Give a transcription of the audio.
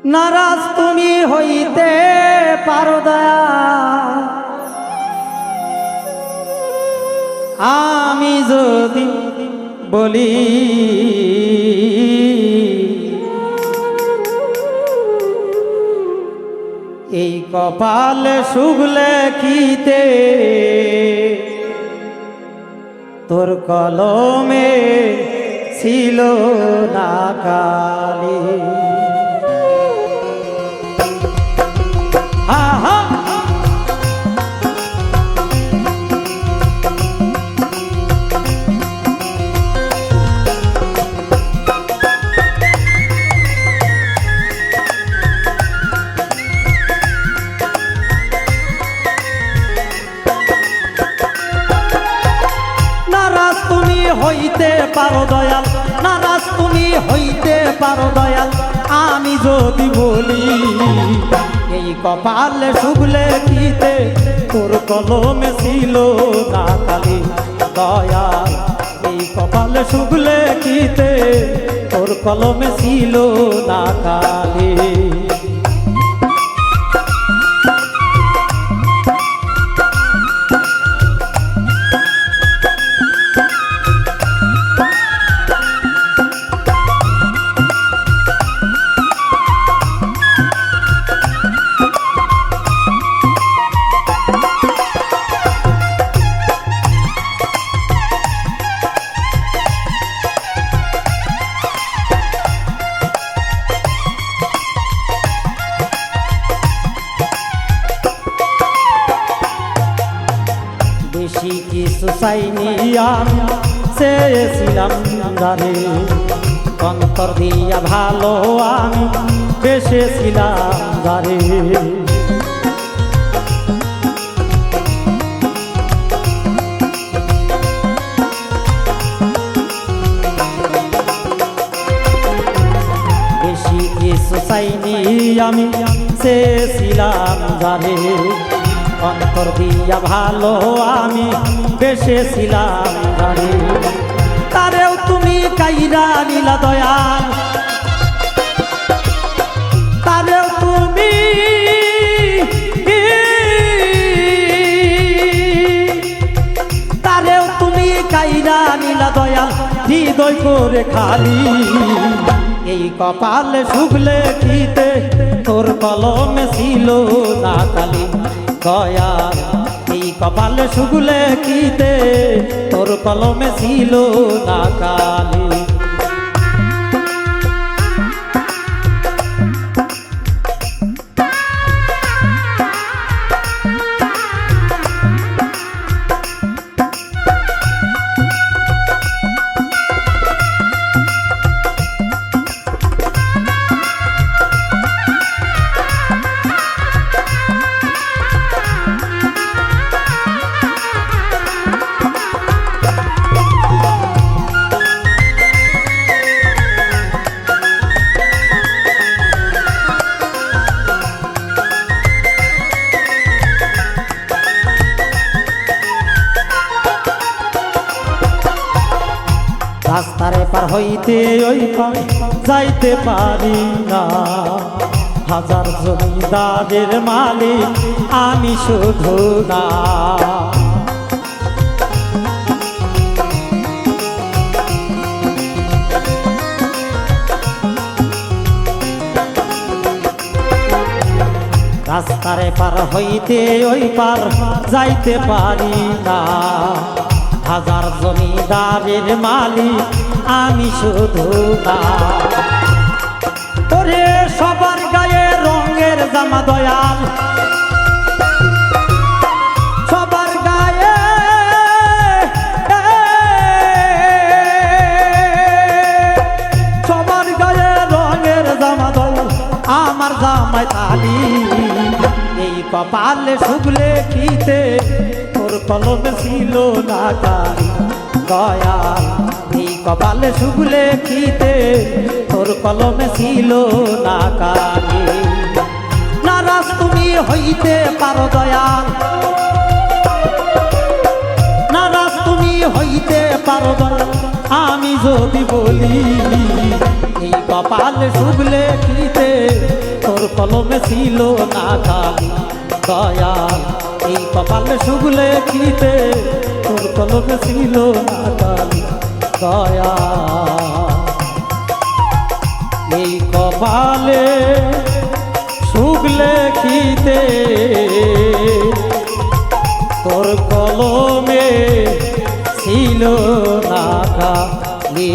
নারাজ তুমি হইতে পারো দয়া, আমি যদি বলি এই কপাল শুগলে কিতে তোর কলমে ছিল না কালি। হইতে পারো দয়াল, নারাজ তুমি হইতে পারো দয়াল, আমি যদি বলি এই কপাল শুগলে কিতে তোর কলমে ছিল না কালি। দয়াল এই কপাল শুগলে কিতে তোর কলমে ছিল না কালি। বেশি কিছু চাইনি আমি, চেয়েছিলাম জানে অন্তর দিয়া ভালো আমি বেসেছিলাম জানে। বেশি কিছু চাইনি আমি, চেয়েছিলাম জানে অন্তর দিয়া ভালো আমি বেসেছিলাম জানি। তারেও তুমি কাইরা নিলা দয়াল, তারেও তুমি কাইরা নিলা দয়াল হৃদয় করে খালি। এই কপাল শুগলে কিতে তোর কলমে ছিল না কালি। দয়াল এই কপাল শুগলে কিতে তোর কলমে ছিল না কালি। রাস্তার পার হইতে ওই পার যাইতে পারি না, হাজার জমিদারের মালিক আমি শুধু না। রাস্তার পার হইতে ওই পার যাইতে পারি না, হাজার জমিদারের মালিক আমি শুধু না। ওরে সবার গায়ে রঙের জামা দয়াল, সবার গায়ে সবার গায়ে রঙের জামা দয়াল, আমার জামাই তালি। এই কপালে শুগলে কিতে তোর কলমে ছিল না কালি। দয়াল এই কপালে শুগলে কিতে তোর কলমে ছিল না কালি। নারাজ তুমি হইতে পারো দয়াল, নারাজ তুমি হইতে পারো দয়াল, আমি যদি বলি এই কপাল শুগলে কিতে কলমে ছিল না কালি দয়াল এই কপালে শুগলে খিতে তোর কলমে ছিল না কালি দয়াল এই কপালে শুগলে খিতে তোর কলমে ছিল না কালি